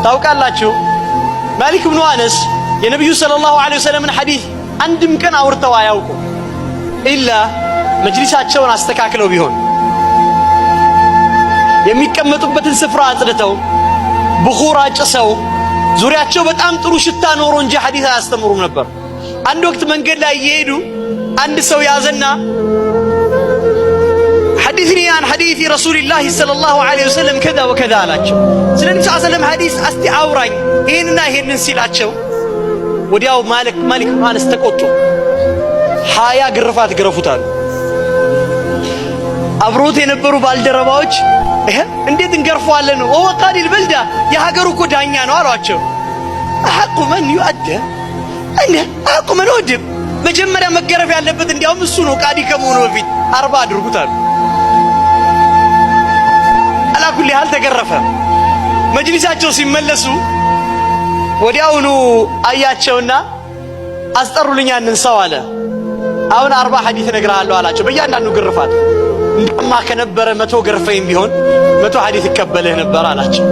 ታውቃላችሁ ማሊክ ኢብኑ አነስ የነብዩ ሰለላሁ ዐለይሂ ወሰለም ሐዲስ አንድም ቀን አውርተው አያውቁ ኢላ መጅሊሳቸውን አስተካክለው ቢሆን የሚቀመጡበትን ስፍራ አጽድተው ብኹር አጭሰው ዙሪያቸው በጣም ጥሩ ሽታ ኖሮ እንጂ ሐዲስ አያስተምሩም ነበር። አንድ ወቅት መንገድ ላይ እየሄዱ አንድ ሰው ያዘና ሐዲስኒ አን ሐዲስ ረሱልላህ ሰለላሁ ዐለይሂ ወሰለም ከዛ ወከዛ አላቸው። ስለ ነብዩ ሰለላሁ ዐለይሂ ወሰለም ሐዲስ እስቲ አውራኝ ይሄንና ይሄንን ሲላቸው ወዲያው ማሊክ ኢብኑ አነስ ተቆጡ። 20 ግርፋት ገረፉታል። አብሮት የነበሩ ባልደረባዎች እንዴት እንገርፈዋለን? ወ ቃዲል በልዳ የሀገሩ እኮ ዳኛ ነው አሏቸው። አሐቁ መን ይؤدب እኔ አሐቁ መን ይؤدب መጀመሪያ መገረፍ ያለበት እንዲያውም እሱ ነው ቃዲ ከመሆኑ በፊት 40 አድርጉታል። አላኩል ያህል ተገረፈ። መጅሊሳቸው ሲመለሱ ወዲያውኑ አያቸውና አስጠሩልኝ ያንን ሰው አለ። አሁን 40 ሐዲስ እነግርሃለሁ አላቸው። በእያንዳንዱ ግርፋት እንደማ ከነበረ 100 ገርፈኝ ቢሆን 100 ሐዲስ ይቀበልህ ነበር አላቸው።